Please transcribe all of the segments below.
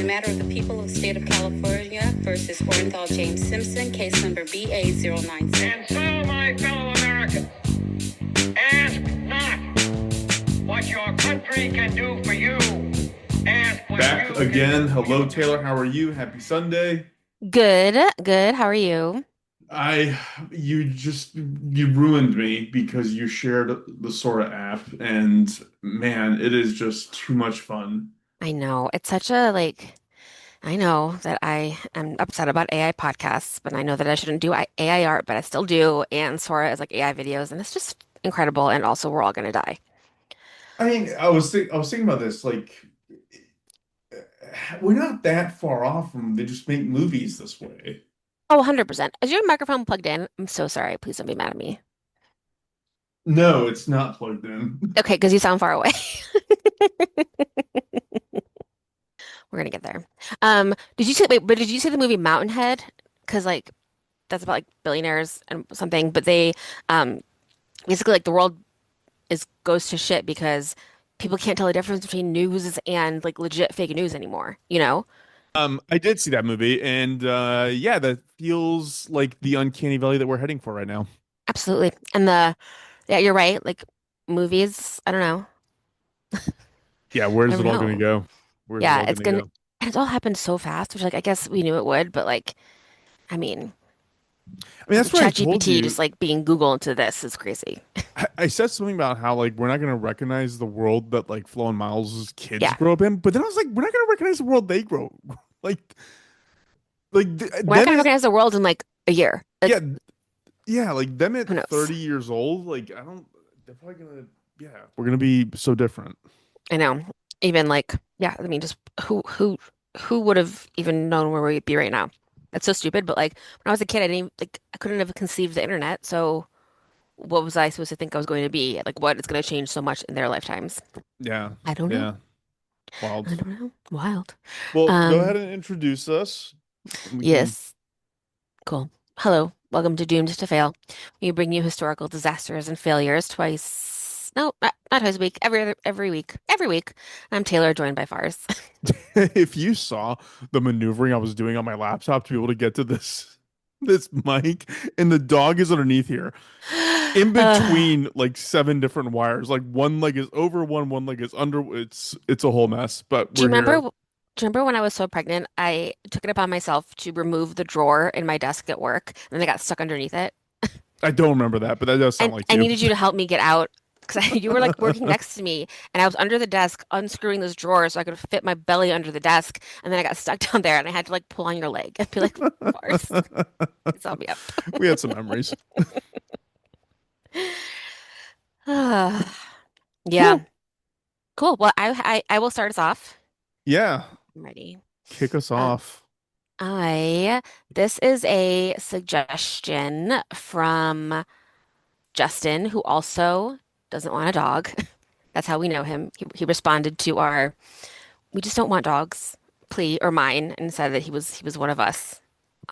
matter of the people of the state of California versus Orenthal James Simpson, case number BA096. And so, my fellow Americans, ask not what your country can do for you. Ask what Back you again. can do for Hello, your Taylor. How are you? Happy Sunday. Good, good. How are you? You ruined me because you shared the Sora app, and man, it is just too much fun. I know it's such a I know that I am upset about AI podcasts, but I know that I shouldn't do AI art, but I still do. And Sora is like AI videos, and it's just incredible. And also, we're all gonna die. I was thinking about this, we're not that far off from they just make movies this way. Oh, 100%. Is your microphone plugged in? I'm so sorry. Please don't be mad at me. No, it's not plugged in. Okay, because you sound far away. We're gonna get there. Did you see? Wait, but did you see the movie Mountainhead? Because that's about like billionaires and something, but they um basically like the world is goes to shit because people can't tell the difference between news and like legit fake news anymore, you know? I did see that movie, and yeah, that feels like the uncanny valley that we're heading for right now. Absolutely. Yeah, you're right. Like movies, I don't know. Yeah, I where's don't it all gonna know. go? Where's it Yeah, all gonna go? and it's all happened so fast, which like I guess we knew it would, but like I mean, I mean, that's what I told ChatGPT you. just like being Google into this is crazy. I said something about how like we're not gonna recognize the world that like Flo and Miles' kids Yeah. grow up in, but then I was like, we're not gonna recognize the world they grow like We're not then gonna it recognize the world in like a year. yeah yeah like them at Who knows? 30 years old, like I don't they're probably gonna yeah we're gonna be so different. I know. Even like, yeah, I mean, just who would have even known where we'd be right now? That's so stupid. But like when I was a kid, I didn't even, like I couldn't have conceived the internet. So what was I supposed to think I was going to be? Like what is going to change so much in their lifetimes? Yeah, I don't know. yeah, wild. I don't know. Wild. Well, go ahead Um, and introduce us. We can. yes. Cool. Hello. Welcome to Doomed to Fail. We bring you historical disasters and failures twice. No, not twice a week. Every week. Every week. I'm Taylor, joined by Fars. If you saw the maneuvering I was doing on my laptop to be able to get to this mic, and the dog is underneath here, in Uh, between like seven different wires. Like one leg is over one leg is under. It's a whole mess. But Do you we're remember? here. Do you remember when I was so pregnant, I took it upon myself to remove the drawer in my desk at work, and then I got stuck underneath it. I don't remember that, but that does sound And like I you. needed you to help me get out because you were like working next to me, and I was under the desk unscrewing this drawer so I could fit my belly under the desk, and then I got stuck down there, and I had to like pull on your leg and be like, "Bars, please help me up." We had some memories. Yeah, Cool. cool. Well, I will start us off. Yeah. I'm ready. Kick us Uh, off. I this is a suggestion from Justin, who also doesn't want a dog. That's how we know him. He responded to our "we just don't want dogs" plea or mine and said that he was one of us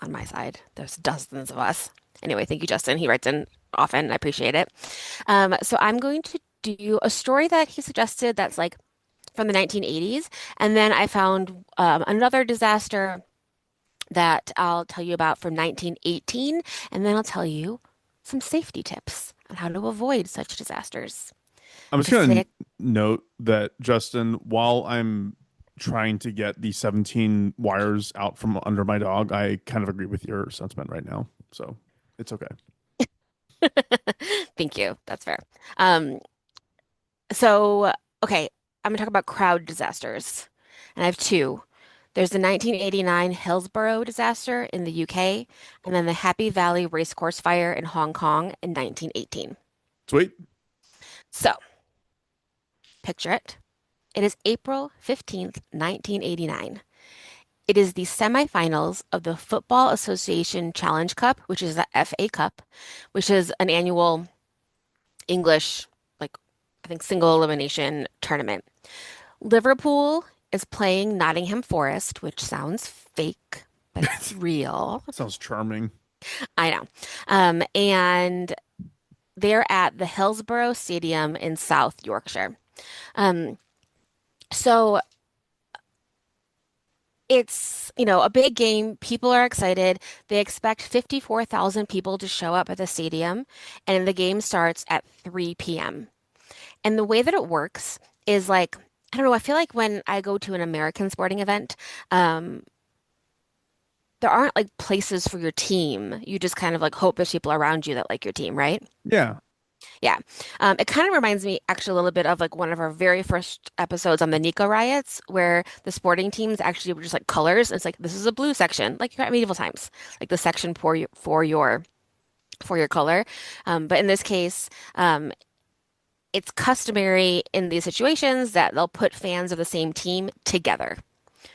on my side. There's dozens of us. Anyway, thank you, Justin. He writes in often. I appreciate it. So I'm going to do a story that he suggested that's like from the 1980s, and then I found another disaster that I'll tell you about from 1918, and then I'll tell you some safety tips on how to avoid such disasters. I'm just Because gonna today, note that Justin, while I'm trying to get the 17 wires out from under my dog, I kind of agree with your sentiment right now. So it's okay. thank you. That's fair. Um, so, okay, I'm gonna talk about crowd disasters, and I have two. There's the 1989 Hillsborough disaster in the UK, and then the Happy Valley Racecourse Fire in Hong Kong in 1918. Sweet. So, picture it. It is April 15th, 1989. It is the semifinals of the Football Association Challenge Cup, which is the FA Cup, which is an annual English, like, I think, single elimination tournament. Liverpool is playing Nottingham Forest, which sounds fake, but it's real. Sounds charming. I know. And they're at the Hillsborough Stadium in South Yorkshire. Um, so It's, a big game. People are excited. They expect 54,000 people to show up at the stadium, and the game starts at 3 p.m. And the way that it works is like, I don't know, I feel like when I go to an American sporting event, um, there aren't like places for your team. You just kind of like hope there's people around you that like your team, right? Yeah. Yeah. It kind of reminds me actually a little bit of like one of our very first episodes on the Nico riots, where the sporting teams actually were just like colors. It's like this is a blue section, like you're at medieval times, like the section for your color. But in this case, it's customary in these situations that they'll put fans of the same team together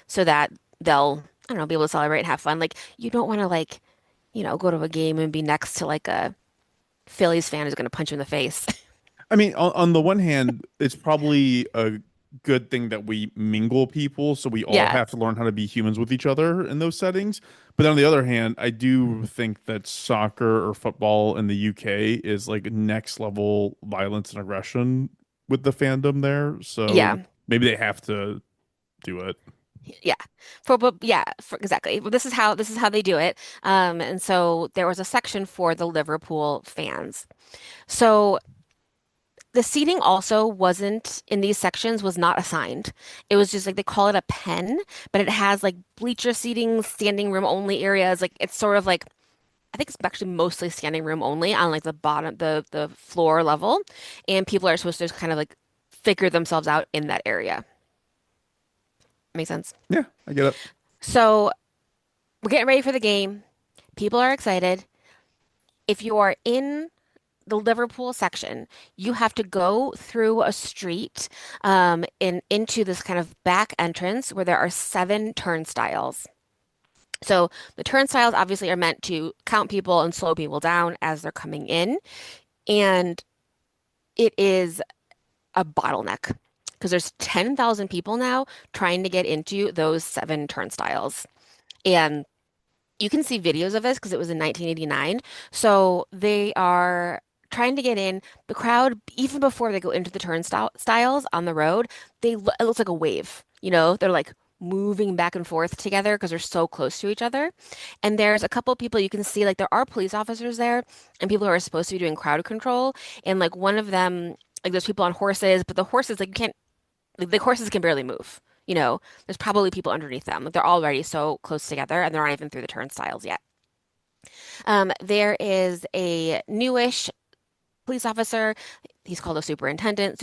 so that they'll, I don't know, be able to celebrate and have fun. Like you don't want to like, go to a game and be next to like a Phillies fan who's going to punch you in the face. I mean, on the one hand, it's probably a good thing that we mingle people, so we all Yeah. have to learn how to be humans with each other in those settings. But on the other hand, I do think that soccer or football in the UK is like next level violence and aggression with the fandom there. So Yeah. maybe they have to do it. Yeah. Exactly. Well, this is how they do it. And so there was a section for the Liverpool fans. So the seating also wasn't in these sections was not assigned. It was just like they call it a pen, but it has like bleacher seating, standing room only areas. Like it's sort of like I think it's actually mostly standing room only on like the bottom, the floor level, and people are supposed to just kind of like figure themselves out in that area. Make sense? Yeah, I get it. So we're getting ready for the game. People are excited. If you are in the Liverpool section, you have to go through a street into this kind of back entrance where there are 7 turnstiles. So the turnstiles obviously are meant to count people and slow people down as they're coming in. And it is a bottleneck because there's 10,000 people now trying to get into those 7 turnstiles. And you can see videos of this because it was in 1989. So they are trying to get in. The crowd, even before they go into the turnstiles on the road, it looks like a wave. They're like moving back and forth together because they're so close to each other. And there's a couple of people you can see, like there are police officers there and people who are supposed to be doing crowd control. And like one of them, like there's people on horses, but the horses, like you can't, like, the horses can barely move. There's probably people underneath them. Like they're already so close together and they're not even through the turnstiles yet. There is a newish police officer. He's called a Superintendent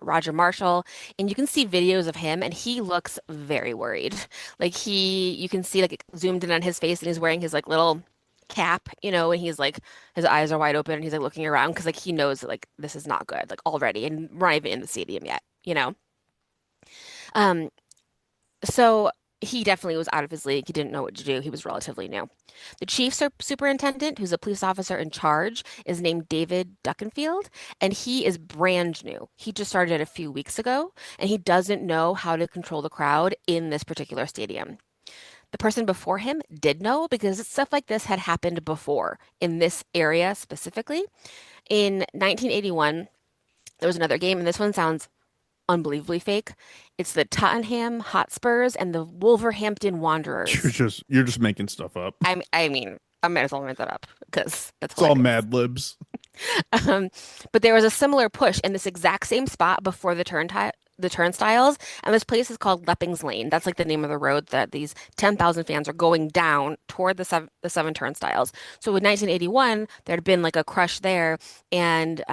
Roger Marshall, and you can see videos of him, and he looks very worried. Like you can see like zoomed in on his face, and he's wearing his like little cap, and he's like his eyes are wide open, and he's like looking around because like he knows that like this is not good, like already, and we're not even in the stadium yet. Um, so he definitely was out of his league. He didn't know what to do. He was relatively new. The chief superintendent, who's a police officer in charge, is named David Duckenfield, and he is brand new. He just started a few weeks ago, and he doesn't know how to control the crowd in this particular stadium. The person before him did know because stuff like this had happened before in this area specifically. In 1981, there was another game, and this one sounds unbelievably fake. It's the Tottenham Hotspurs and the Wolverhampton You're Wanderers. just making stuff up. I mean, I might as well make that up because that's It's all hilarious. Mad Libs. Um, but there was a similar push in this exact same spot before the turnstiles, and this place is called Leppings Lane. That's like the name of the road that these 10,000 fans are going down toward the seven turnstiles. So in 1981, there had been like a crush there, and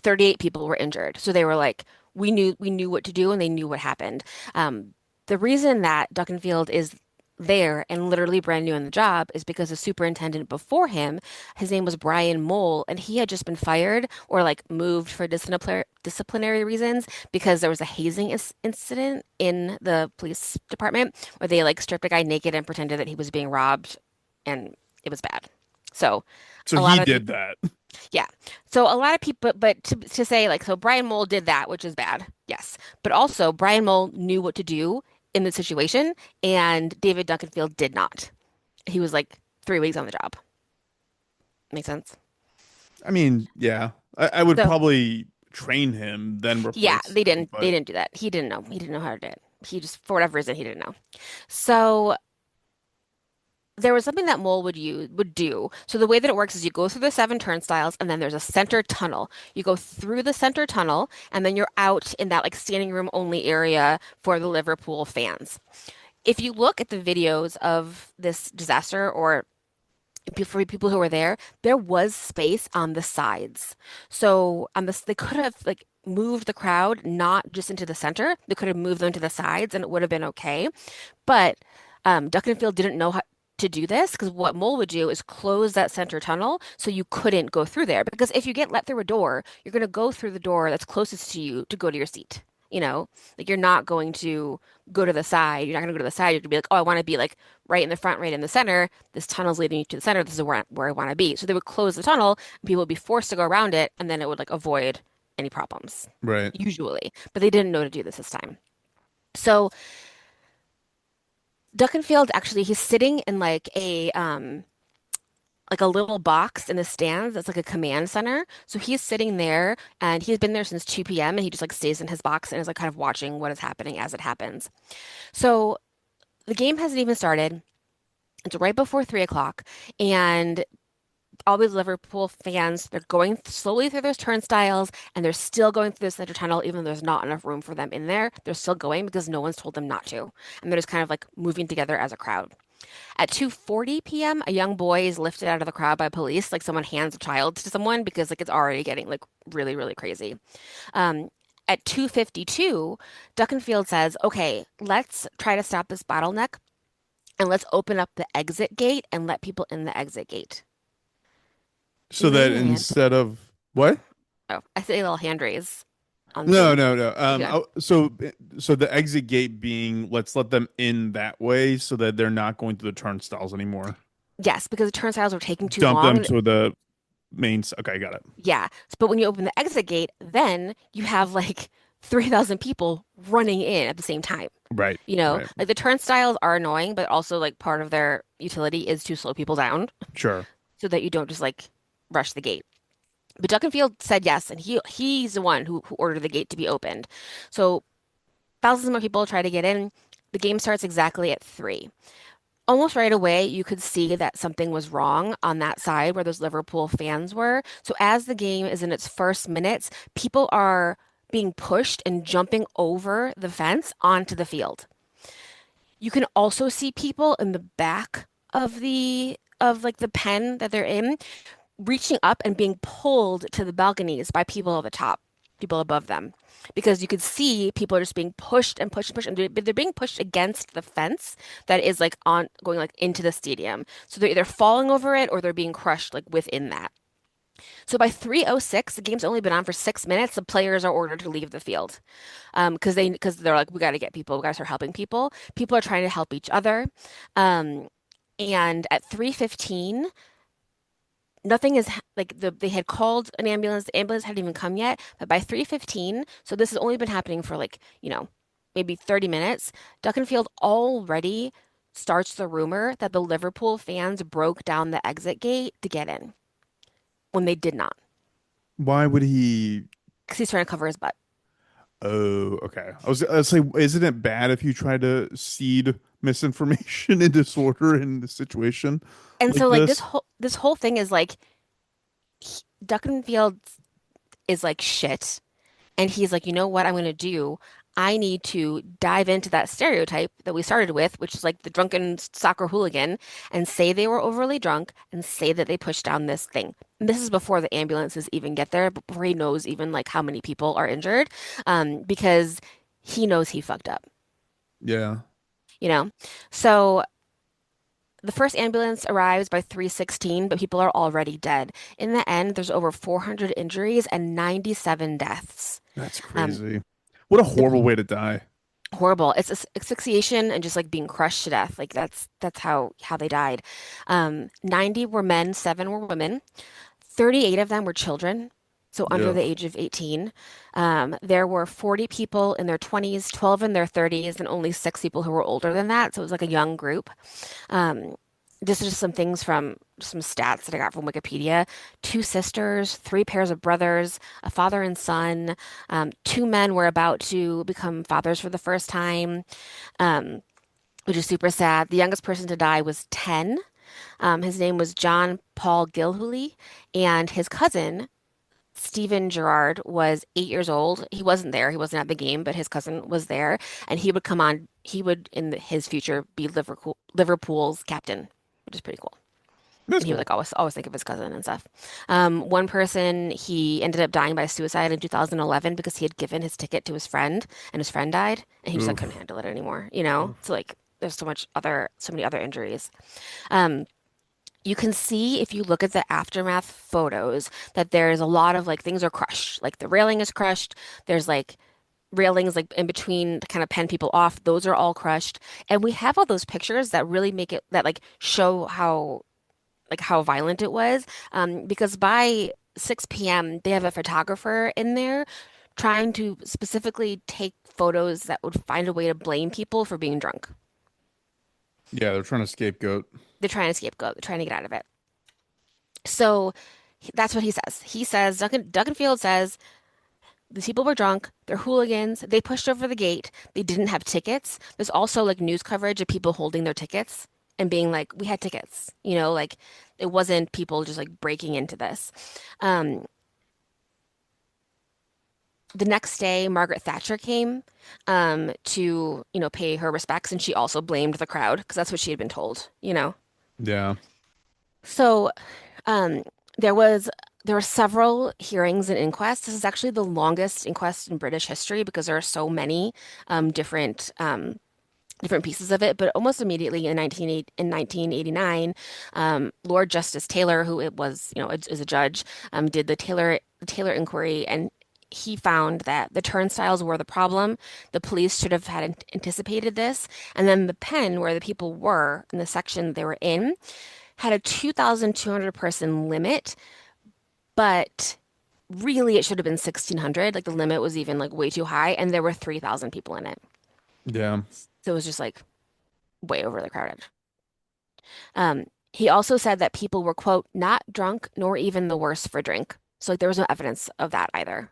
38 people were injured. So they were like, we knew what to do, and they knew what happened. The reason that Duckenfield is there and literally brand new in the job is because the superintendent before him, his name was Brian Mole, and he had just been fired or like moved for disciplinary reasons because there was a hazing incident in the police department where they like stripped a guy naked and pretended that he was being robbed, and it was bad. So So a lot he of did people, that. yeah. So a lot of people, but to say like, so Brian Mole did that, which is bad. Yes. But also Brian Mole knew what to do in the situation, and David Duncanfield did not. He was like 3 weeks on the job. Make sense? I mean, yeah, I would So probably train him, then yeah, replace they him. didn't they But didn't do that. He didn't know. He didn't know how to do it. He just, for whatever reason, he didn't know. So there was something that Mole would do. So the way that it works is you go through the seven turnstiles and then there's a center tunnel. You go through the center tunnel and then you're out in that like standing room only area for the Liverpool fans. If you look at the videos of this disaster or for people who were there was space on the sides. So on this, they could have like moved the crowd not just into the center. They could have moved them to the sides and it would have been okay. But Duckenfield didn't know how to do this because what Mole would do is close that center tunnel so you couldn't go through there. Because if you get let through a door, you're going to go through the door that's closest to you to go to your seat. You know, like you're not going to go to the side. You're not going to go to the side. You're going to be like, oh, I want to be like right in the front, right in the center. This tunnel's leading you to the center. This is where I want to be. So they would close the tunnel and people would be forced to go around it and then it would like avoid any problems, Right. usually. But they didn't know to do this time. So Duckenfield actually he's sitting in like a little box in the stands that's like a command center. So he's sitting there and he's been there since 2 p.m. and he just like stays in his box and is like kind of watching what is happening as it happens. So the game hasn't even started. It's right before 3 o'clock and all these Liverpool fans, they're going slowly through those turnstiles and they're still going through the center tunnel, even though there's not enough room for them in there. They're still going because no one's told them not to. And they're just kind of like moving together as a crowd. At 2:40 p.m., a young boy is lifted out of the crowd by police, like someone hands a child to someone because like it's already getting like really, really crazy. Um, at 2:52, Duckenfield says, "Okay, let's try to stop this bottleneck and let's open up the exit gate and let people in the exit gate." So You that raising your hand? instead of what? Oh, I see a little hand raise on No, Zoom. no, no. Yeah. So the exit gate being, let's let them in that way so that they're not going through the turnstiles anymore. Yes, because the turnstiles were taking too Dump them long. to the Okay, got it. Yeah. But when you open the exit gate, then you have like 3,000 people running in at the same time. Right, You know, right. like the turnstiles are annoying, but also like part of their utility is to slow people down Sure. so that you don't just like rush the gate. But Duckenfield said yes, and he's the one who ordered the gate to be opened. So thousands more people try to get in. The game starts exactly at 3. Almost right away, you could see that something was wrong on that side where those Liverpool fans were. So as the game is in its first minutes, people are being pushed and jumping over the fence onto the field. You can also see people in the back of the pen that they're in reaching up and being pulled to the balconies by people at the top, people above them. Because you could see people are just being pushed and pushed and pushed, and they're being pushed against the fence that is like on going like into the stadium. So they're either falling over it or they're being crushed like within that. So by 3:06, the game's only been on for 6 minutes. The players are ordered to leave the field, because they're like, we got to get people, we got to start helping people. People are trying to help each other, um, and at 3:15 nothing is they had called an ambulance. The ambulance hadn't even come yet, but by 3:15, so this has only been happening for like, maybe 30 minutes. Duckenfield already starts the rumor that the Liverpool fans broke down the exit gate to get in when they did not, Why would he? because he's trying to cover his butt. Oh, okay. I was say, isn't it bad if you try to seed misinformation and disorder in the situation And like so like this? this whole thing is like Duckenfield is like shit. And he's like, you know what I'm going to do? I need to dive into that stereotype that we started with, which is like the drunken soccer hooligan, and say they were overly drunk and say that they pushed down this thing. And this is before the ambulances even get there, before he knows even like how many people are injured, because he knows he fucked up, Yeah. you know? So the first ambulance arrives by 3:16, but people are already dead. In the end, there's over 400 injuries and 97 deaths. That's Um, crazy. What a the horrible way to die. Horrible. It's asphyxiation and just like being crushed to death. Like that's how they died. 90 were men, 7 were women. 38 of them were children, so under Yeah. the age of 18. There were 40 people in their 20s, 12 in their 30s, and only 6 people who were older than that. So it was like a young group. Um, this is just some things from some stats that I got from Wikipedia. Two sisters, three pairs of brothers, a father and son. Two men were about to become fathers for the first time, um, which is super sad. The youngest person to die was 10. His name was John Paul Gilhooly, and his cousin, Stephen Gerrard, was 8 years old. He wasn't there. He wasn't at the game, but his cousin was there, and he would come on. He would, his future, be Liverpool's captain, which is pretty cool. That's And he would cool. like always think of his cousin and stuff. One person, he ended up dying by suicide in 2011 because he had given his ticket to his friend, and his friend died, and he just like couldn't Oof. handle it anymore. You know, so like there's so many other injuries. Um, you can see if you look at the aftermath photos that there's a lot of like things are crushed. Like the railing is crushed. There's like railings like in between to kind of pen people off. Those are all crushed. And we have all those pictures that really make it that like show how violent it was. Because by 6 p.m. they have a photographer in there trying to specifically take photos that would find a way to blame people for being drunk. Yeah, they're trying to scapegoat. They're trying to scapegoat. They're trying to get out of it. So that's what he says. He says, Duncanfield says, these people were drunk. They're hooligans. They pushed over the gate. They didn't have tickets. There's also like news coverage of people holding their tickets and being like, we had tickets. Like it wasn't people just like breaking into this. Um, the next day, Margaret Thatcher came to pay her respects, and she also blamed the crowd because that's what she had been told. Yeah. So Um, there was there were several hearings and inquests. This is actually the longest inquest in British history because there are so many different pieces of it. But almost immediately in 1989, Lord Justice Taylor, who it was is a judge, did the Taylor inquiry, and he found that the turnstiles were the problem. The police should have had anticipated this, and then the pen where the people were in the section they were in had a 2,200 person limit, but really it should have been 1,600. Like the limit was even like way too high, and there were 3,000 people in it. Yeah. So it was just like way over the crowded. He also said that people were, quote, not drunk nor even the worse for drink. So like there was no evidence of that either.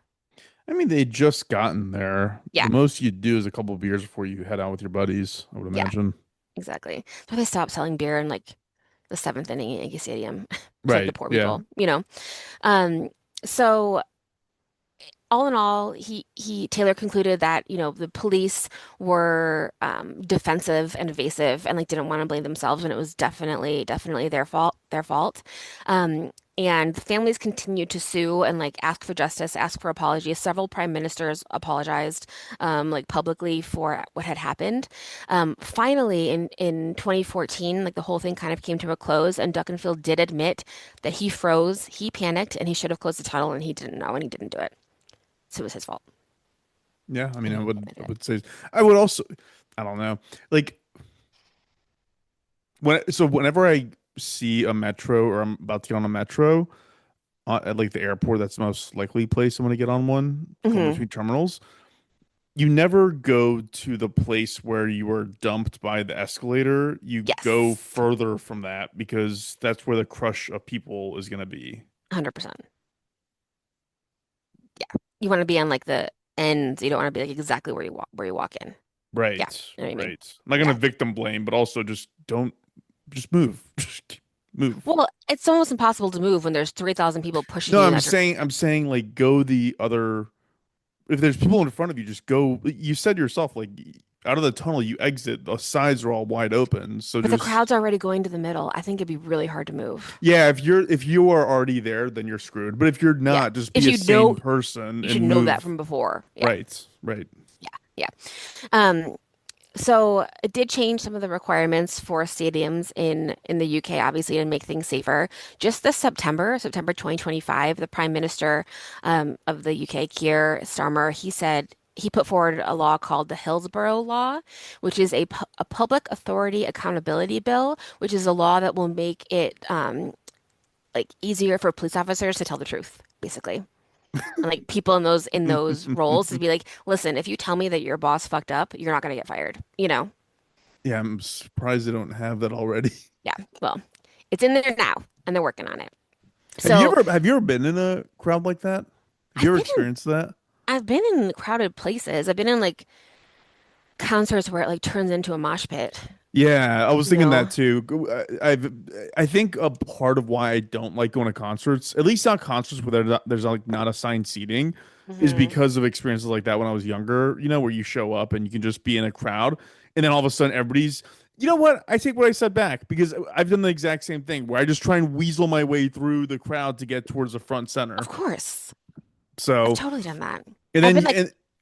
I mean, they just gotten there. Yeah, The most you do is a couple of beers before you head out with your buddies, I would yeah, imagine. exactly. So they stopped selling beer in like the seventh inning at Yankee Stadium to like the Right. poor Yeah. people. Um, so all in all, he Taylor concluded that, the police were defensive and evasive and like didn't want to blame themselves, and it was definitely their fault. Um, and the families continued to sue and like ask for justice, ask for apologies. Several prime ministers apologized like publicly for what had happened. Finally, in 2014, like the whole thing kind of came to a close, and Duckenfield did admit that he froze, he panicked, and he should have closed the tunnel, and he didn't know, and he didn't do it. So it was his fault. Yeah. I mean, And I he would admitted I it. would say I would also I don't know. Like whenever I see a metro or I'm about to get on a metro at like the airport, that's the most likely place I'm going to get on one going Hmm. between terminals. You never go to the place where you were dumped by the escalator. You go Yes, further from that because that's where the crush of people is going to be. 100%. Yeah. You want to be on like the ends. You don't want to be like exactly where you walk in. Yeah. Right, You know what I mean? right. I'm not going to Yeah. victim blame, but also just don't, just move. Just move. Well, it's almost impossible to move when there's 3,000 people pushing No, you in I'm that direction. saying, I'm saying like go the other. If there's people in front of you, just go. You said yourself, like out of the tunnel, you exit. The sides are all wide open, so But the just crowd's already going to the middle. I think it'd be really hard to move. yeah. If you are already there, then you're screwed. But if you're Yeah. not, just If be a you know, sane person you should and know that move. from before. Yeah. Right, right. Yeah. Yeah. Um, So it did change some of the requirements for stadiums in the UK, obviously, to make things safer. Just this September 2025, the Prime Minister of the UK, Keir Starmer, he put forward a law called the Hillsborough Law, which is a public authority accountability bill, which is a law that will make it like easier for police officers to tell the truth, basically. And like people in those roles to be like, listen, if you tell me that your boss fucked up, you're not gonna get fired. Yeah, I'm surprised they don't have that already. Yeah, well, it's in there now, and they're working on it. Have you So ever been in a crowd like that? Have you I've ever been in experienced that? I've been in crowded places. I've been in like concerts where it like turns into a mosh pit, Yeah, I was you thinking know. that too. I think a part of why I don't like going to concerts, at least not concerts where there's like not assigned seating, is Hmm. because of experiences like that when I was younger, where you show up and you can just be in a crowd and then all of a sudden everybody's, you know what? I take what I said back because I've done the exact same thing where I just try and weasel my way through the crowd to get towards the front Of center. course, I've So, totally done that. and I've then been like,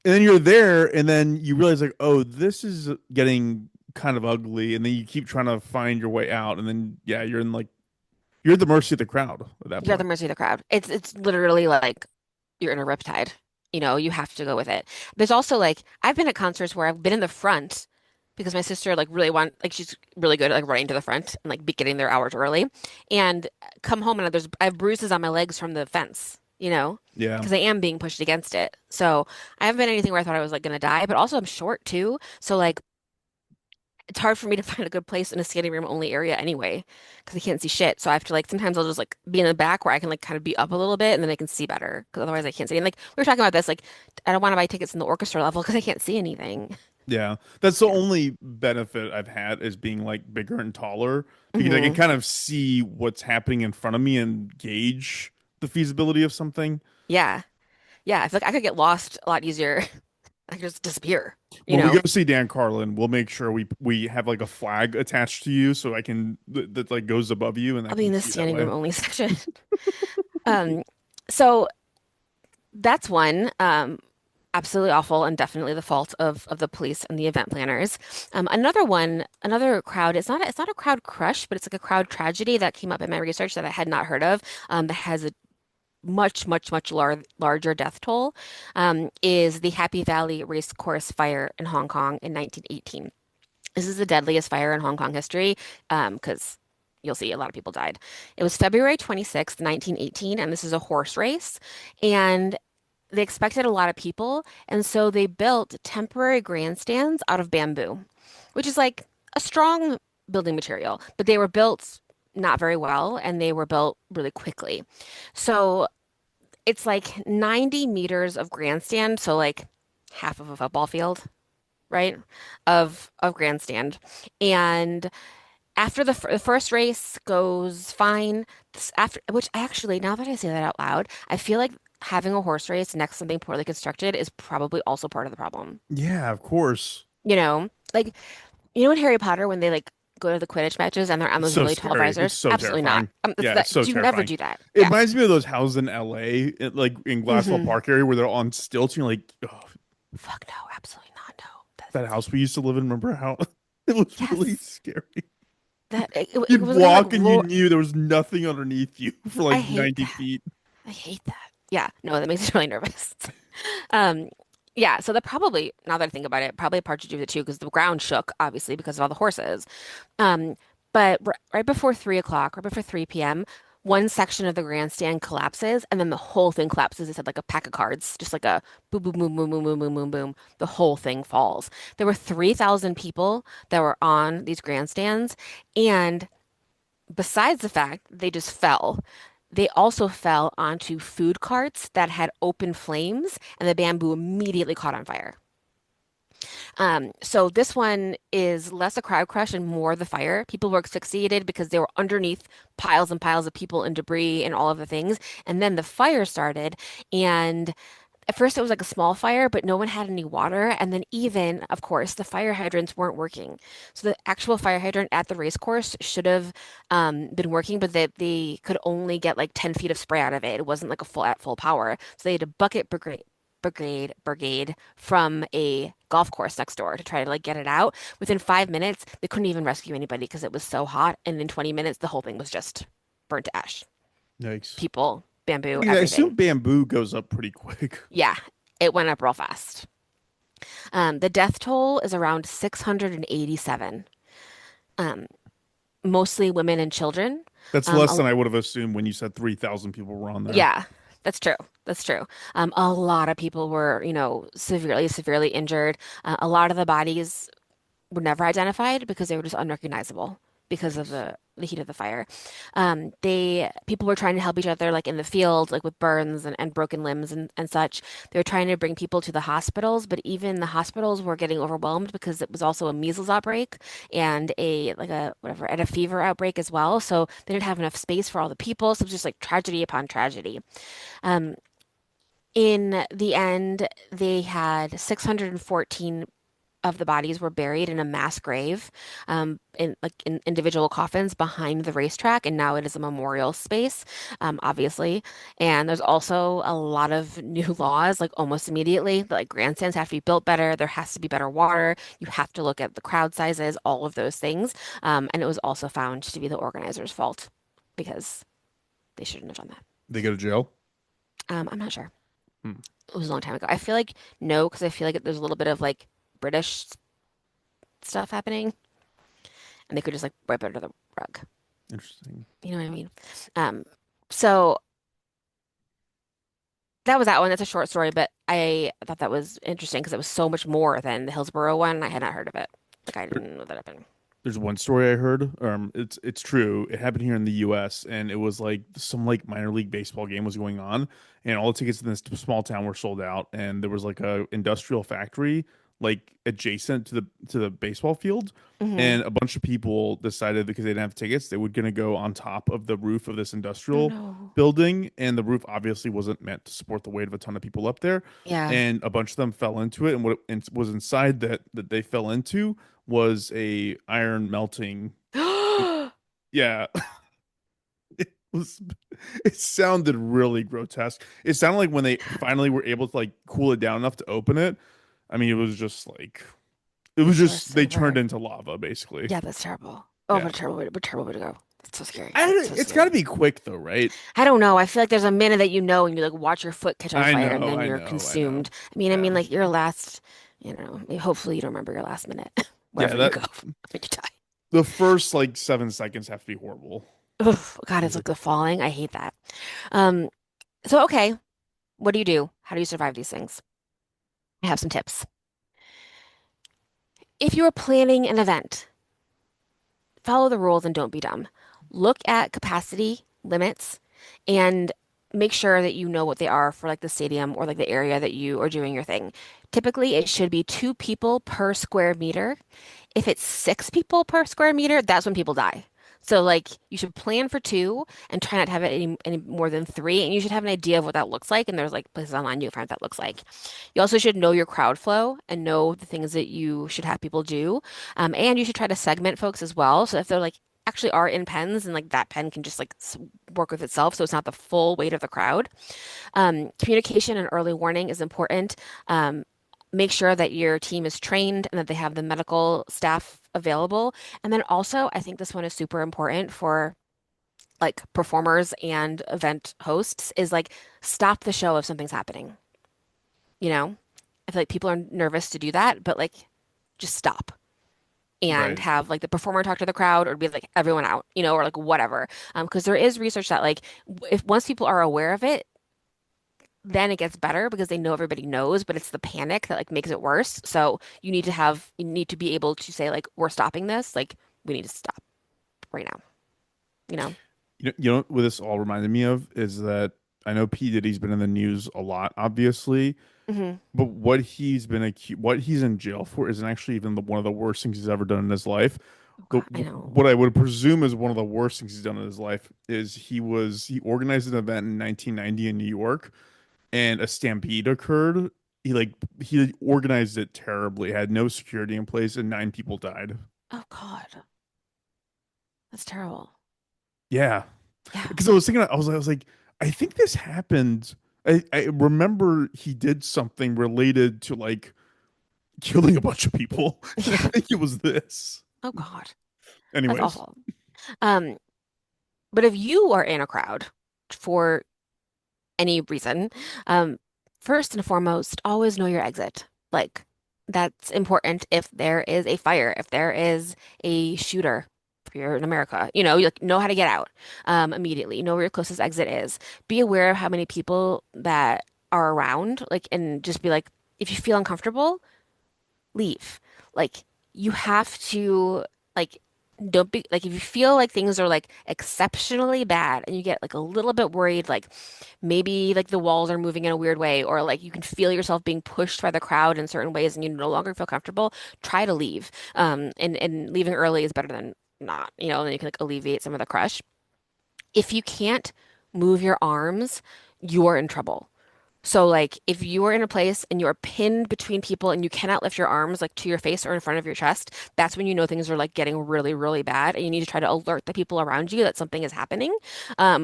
and then you're there and then you realize like, oh, this is getting kind of ugly, and then you keep trying to find your way out, and then yeah, you're at the mercy of the crowd at that you're at the point. mercy of the crowd. It's literally like you're in a riptide. You have to go with it. There's also like I've been at concerts where I've been in the front because my sister like really she's really good at like running to the front and like be getting there hours early and come home and I have bruises on my legs from the fence, Yeah. because I am being pushed against it. So I haven't been anything where I thought I was like gonna die, but also I'm short too. So like it's hard for me to find a good place in a standing room only area anyway, because I can't see shit. So I have to like sometimes I'll just like be in the back where I can like kind of be up a little bit and then I can see better because otherwise I can't see. And like we were talking about this, like I don't want to buy tickets in the orchestra level because I can't see anything. Yeah, that's the Yeah. only benefit I've had is being like bigger and taller because I can Hmm. kind of see what's happening in front of me and gauge the feasibility of something. Yeah. Yeah. I feel like I could get lost a lot easier. I could just disappear, you When we go know? see Dan Carlin, we'll make sure we have like a flag attached to you so I can that like goes above you and I I'll be can in the see that standing room way. only section. Um, so that's one. Absolutely awful and definitely the fault of the police and the event planners. Another one, another crowd. It's not a crowd crush, but it's like a crowd tragedy that came up in my research that I had not heard of. That has a much larger death toll. Is the Happy Valley Racecourse Fire in Hong Kong in 1918. This is the deadliest fire in Hong Kong history, because you'll see a lot of people died. It was February 26th, 1918, and this is a horse race. And they expected a lot of people, and so they built temporary grandstands out of bamboo, which is like a strong building material, but they were built not very well and they were built really quickly. So it's like 90 meters of grandstand, so like half of a football field, right? Of grandstand. And after the first race goes fine. After which actually, now that I say that out loud, I feel like having a horse race next to something poorly constructed is probably also part of the problem. Yeah, of course. Like in Harry Potter when they like go to the Quidditch matches and they're on It's those so really tall scary. It's visors? so Absolutely not. terrifying. Yeah, it's so You never terrifying. do that. It Yeah. reminds me of those houses in LA, like in Glassell Hmm. Park area where they're on stilts. And you're like, oh, Fuck no, absolutely not. No, that's that house we insane. used to live in. Remember how it was really Yes, scary? it You'd was gonna like walk and you roar. knew there was nothing underneath you for I like hate 90 that. feet. I hate that. Yeah, no, that makes me really nervous. Um, yeah, so that probably, now that I think about it, probably a part to do with it too, because the ground shook, obviously, because of all the horses. Um, but right before 3 o'clock, right before 3 p.m., one section of the grandstand collapses, and then the whole thing collapses. It said like a pack of cards, just like a boom, boom, boom, boom, boom, boom, boom, boom, boom. The whole thing falls. There were 3,000 people that were on these grandstands, and besides the fact they just fell, they also fell onto food carts that had open flames, and the bamboo immediately caught on fire. So this one is less a crowd crush and more the fire. People were asphyxiated because they were underneath piles and piles of people and debris and all of the things. And then the fire started, and at first it was like a small fire, but no one had any water. And then even, of course, the fire hydrants weren't working. So the actual fire hydrant at the race course should have been working, but they could only get like 10 feet of spray out of it. It wasn't like a full at full power. So they had a bucket brigade from a golf course next door to try to like get it out. Within 5 minutes, they couldn't even rescue anybody because it was so hot. And in 20 minutes, the whole thing was just burnt to ash. Yikes. People, bamboo, I assume everything. bamboo goes up pretty quick. Yeah, it went up real fast. The death toll is around 687, um, mostly women and children. That's Um, less a, than I would have assumed when you said 3,000 people were on there. yeah, that's true. That's true. A lot of people were, severely injured. A lot of the bodies were never identified because they were just unrecognizable because of the heat of the fire. They people were trying to help each other like in the field, like with burns and broken limbs and such. They were trying to bring people to the hospitals, but even the hospitals were getting overwhelmed because it was also a measles outbreak and a like a whatever and a fever outbreak as well. So they didn't have enough space for all the people. So it was just like tragedy upon tragedy. Um, in the end, they had 614 of the bodies were buried in a mass grave, in individual coffins behind the racetrack, and now it is a memorial space, obviously. And there's also a lot of new laws, like almost immediately, like grandstands have to be built better. There has to be better water. You have to look at the crowd sizes, all of those things. And it was also found to be the organizers' fault because they shouldn't have done that. They go to jail. I'm not sure. Hmm. It was a long time ago. I feel like no, because I feel like there's a little bit of like British stuff happening, and they could just like wipe it under the rug. Interesting. You know what I mean? Um, so that was that one. That's a short story, but I thought that was interesting because it was so much more than the Hillsborough one. I had not heard of it. Like I didn't know that happened. There's one story I heard. It's true. It happened here in the U.S. and it was like some like minor league baseball game was going on, and all the tickets in this small town were sold out. And there was like a industrial factory like adjacent to the baseball field, Hmm. and a bunch of people decided because they didn't have tickets, they were gonna go on top of the roof of this Oh industrial no. building, and the roof obviously wasn't meant to support the weight of a ton of people up there, Yeah. and a bunch of them fell into it, and was inside that they fell into was a iron melting. Yeah, it was. It sounded really grotesque. It sounded like when they finally were able to like cool it down enough to open it. I mean, it was just like it was The just worst they thing I've turned heard. into lava basically. Yeah, that's terrible. Oh, Yeah, what a terrible way to go. That's so scary. That's so it's got to scary. be quick though, right? I don't know. I feel like there's a minute that you know and you like watch your foot catch on I fire and know, then I you're know, I know. consumed. I mean Yeah, like your last, hopefully you don't remember your last minute yeah. wherever you go when you die. The first like 7 seconds have to be horrible. Oof, God, it's like the falling. I hate that. Um, so okay, what do you do? How do you survive these things? I have some tips. If you are planning an event, follow the rules and don't be dumb. Look at capacity limits and make sure that you know what they are for like the stadium or like the area that you are doing your thing. Typically, it should be 2 people per square meter. If it's 6 people per square meter, that's when people die. So like you should plan for two and try not to have it any more than three. And you should have an idea of what that looks like. And there's like places online you can find what that looks like. You also should know your crowd flow and know the things that you should have people do. And you should try to segment folks as well. So if they're like actually are in pens and like that pen can just like work with itself. So it's not the full weight of the crowd. Communication and early warning is important. Make sure that your team is trained and that they have the medical staff available. And then also, I think this one is super important for like performers and event hosts is like stop the show if something's happening. You know, I feel like people are nervous to do that, but like just stop and Right. have like the performer talk to the crowd or be like everyone out, or like whatever. Because there is research that like if once people are aware of it, then it gets better because they know everybody knows, but it's the panic that like makes it worse. So you need to be able to say like we're stopping this, like we need to stop right now, you know? You know what this all reminded me of is that I know P Diddy's been in the news a lot, obviously, Hmm. but what he's in jail for isn't actually even one of the worst things he's ever done in his life. Oh The God, I know. what I would presume is one of the worst things he's done in his life is he organized an event in 1990 in New York, and a stampede occurred. He organized it terribly, had no security in place, and 9 people died. Oh God, that's terrible. Yeah, Yeah. because I was like, I think this happened. I remember he did something related to like killing a bunch of people. I Yeah. think it was this. Oh God, that's Anyways, awful. Um, but if you are in a crowd for any reason, um, first and foremost, always know your exit. Like that's important if there is a fire, if there is a shooter. If you're in America, you like, know how to get out immediately. Know where your closest exit is. Be aware of how many people that are around, like, and just be like, if you feel uncomfortable, leave. Like, you have to like don't be like if you feel like things are like exceptionally bad and you get like a little bit worried, like maybe like the walls are moving in a weird way, or like you can feel yourself being pushed by the crowd in certain ways and you no longer feel comfortable, try to leave. And leaving early is better than not, and then you can like alleviate some of the crush. If you can't move your arms, you're in trouble. So like if you are in a place and you are pinned between people and you cannot lift your arms like to your face or in front of your chest, that's when you know things are like getting really, really bad and you need to try to alert the people around you that something is happening,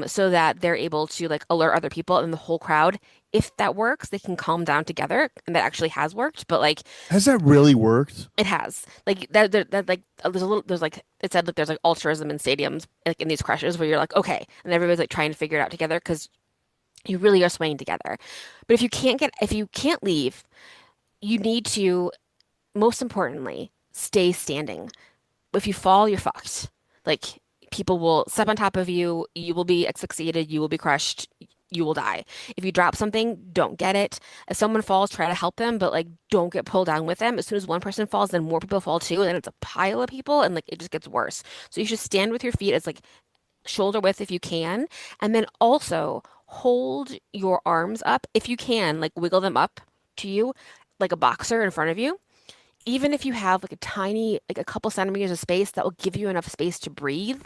so that they're able to like alert other people and the whole crowd. If that works, they can calm down together, and that actually has worked. But like Has that really worked? it has like like there's like it said like there's like altruism in stadiums like in these crushes where you're like okay, and everybody's like trying to figure it out together because you really are swaying together. But if you can't leave, you need to, most importantly, stay standing. If you fall, you're fucked. Like people will step on top of you, you will be asphyxiated, you will be crushed, you will die. If you drop something, don't get it. If someone falls, try to help them, but like don't get pulled down with them. As soon as one person falls, then more people fall too, and then it's a pile of people and like it just gets worse. So you should stand with your feet as like shoulder width if you can, and then also hold your arms up if you can, like wiggle them up to you like a boxer in front of you. Even if you have like a tiny, like a couple centimeters of space, that will give you enough space to breathe.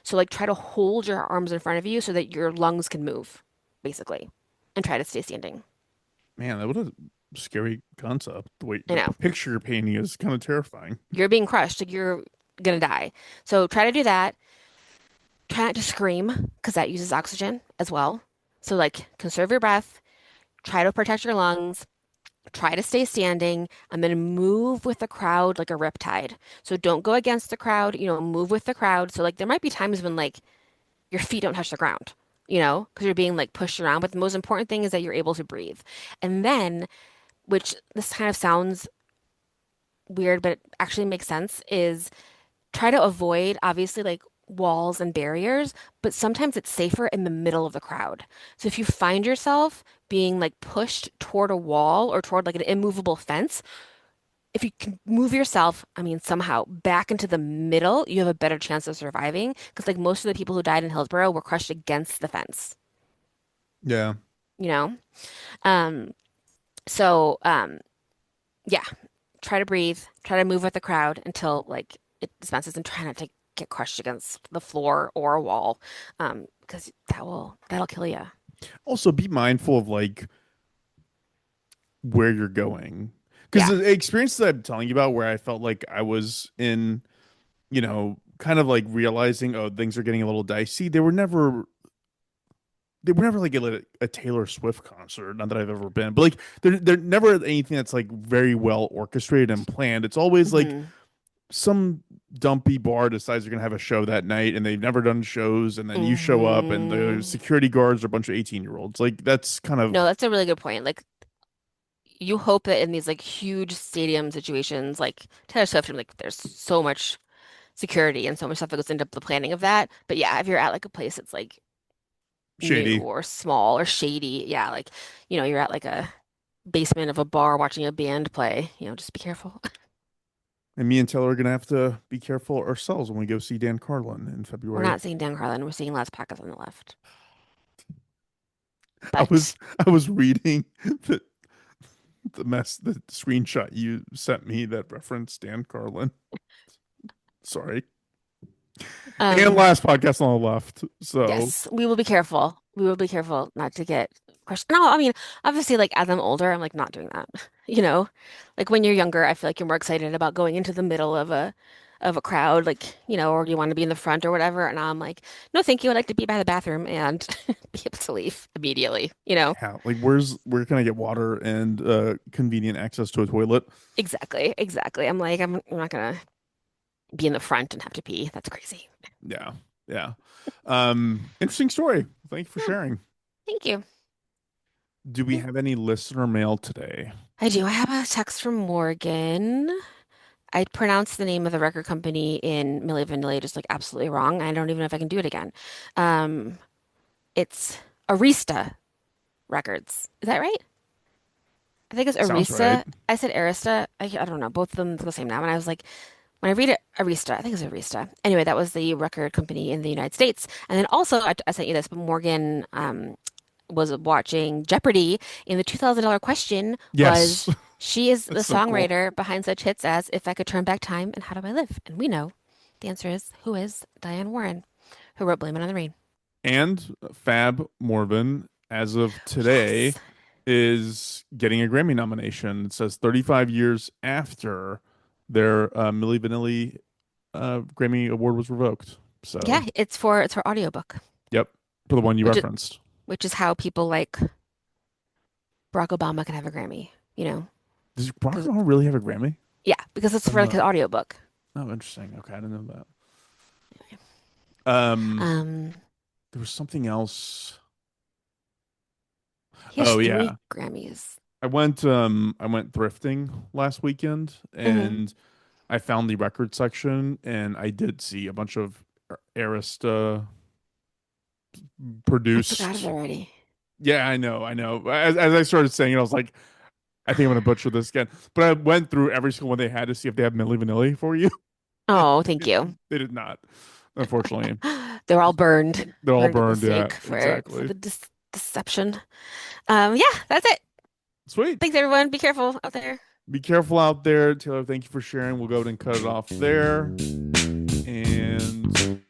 So like try to hold your arms in front of you so that your lungs can move, basically, and try to stay standing. Man, that was a scary concept. I The know. picture you're painting is kind of terrifying. You're being crushed, like you're gonna die. So try to do that. Try not to scream because that uses oxygen as well. So like conserve your breath, try to protect your lungs, try to stay standing, and then move with the crowd like a riptide. So don't go against the crowd, move with the crowd. So like there might be times when like your feet don't touch the ground, because you're being like pushed around. But the most important thing is that you're able to breathe. And then, which this kind of sounds weird, but it actually makes sense, is try to avoid obviously like walls and barriers, but sometimes it's safer in the middle of the crowd. So if you find yourself being like pushed toward a wall or toward like an immovable fence, if you can move yourself, I mean, somehow back into the middle, you have a better chance of surviving because like most of the people who died in Hillsborough were crushed against the fence, Yeah. you know? Um, so yeah, try to breathe, try to move with the crowd until like it dispenses and try not to get crushed against the floor or a wall. Because that'll kill you. Also, be mindful of like where you're going. Because Yeah. the experience that I'm telling you about, where I felt like I was in, kind of like realizing, oh, things are getting a little dicey. They were never like a Taylor Swift concert. Not that I've ever been, but like they're never anything that's like very well orchestrated and planned. It's always like Hmm. some dumpy bar decides they're gonna have a show that night, and they've never done shows, and then you show up, and the Hmm. security guards are a bunch of 18-year-olds. Like that's kind No, of that's a really good point. Like you hope that in these like huge stadium situations, like Taylor Swift, like there's so much security and so much stuff that goes into the planning of that. But yeah, if you're at like a place that's like new shady. or small or shady, yeah, like you're at like a basement of a bar watching a band play, just be careful. And me and Taylor are gonna have to be careful ourselves when we go see Dan Carlin in We're February. not seeing Dan Carlin, we're seeing Les Packers on the left. I was But I was reading the the screenshot you sent me that referenced Dan Carlin. Sorry. And um last podcast on the left. So yes, we will be careful. We will be careful not to get crushed. No, I mean, obviously like as I'm older, I'm like not doing that. You know? Like when you're younger, I feel like you're more excited about going into the middle of a crowd, like, or you want to be in the front or whatever. And now I'm like, no, thank you. I'd like to be by the bathroom and be able to leave immediately. yeah, like where can I get water and convenient access to a toilet? Exactly, exactly. I'm like, I'm not gonna be in the front and have to pee. That's crazy. Yeah. Yeah. Interesting story. Thank you for Yeah, sharing. thank you. Do we Yeah, have any listener mail today? I do. I have a text from Morgan. I pronounced the name of the record company in Milli Vanilli just like absolutely wrong. I don't even know if I can do it again. Um, it's Arista Records. Is that right? I think it's Sounds right. Arista. I said Arista. I don't know. Both of them are the same now. And I was like, when I read it, Arista, I think it's Arista. Anyway, that was the record company in the United States. And then also, I sent you this, but Morgan was watching Jeopardy, and the $2,000 question Yes. was, she is the That's so cool. songwriter behind such hits as If I Could Turn Back Time and How Do I Live? And we know the answer is, who is Diane Warren, who wrote Blame It on the Rain. And Fab Morvan, as of today, Yes. is getting a Grammy nomination. It says 35 years after their Milli Vanilli Grammy Award was revoked. So, Yeah, it's for audiobook, yep, for the one you which is referenced. which is how people like Barack Obama can have a Grammy, you know? Does Barack Because Obama really have a Grammy? yeah, because it's for like Uh, an audiobook. oh, interesting. Okay, I didn't know that. Um, There was something else. he has Oh three yeah. Grammys. I went thrifting last weekend Hmm. and I found the record section and I did see a bunch of Arista I forgot it produced. already. Yeah, I know, I know. As I started saying it, I was like, I think I'm gonna butcher this again. But I went through every single one they had to see if they have Milli Vanilli for you. Oh, thank you. They did not, unfortunately. They're all burned, They're all burned at the burned. Yeah, stake for exactly. the deception. Yeah, that's it. Sweet. Thanks, everyone. Be careful out there. Be careful out there, Taylor. Thank you for sharing. We'll go ahead and cut it off there. And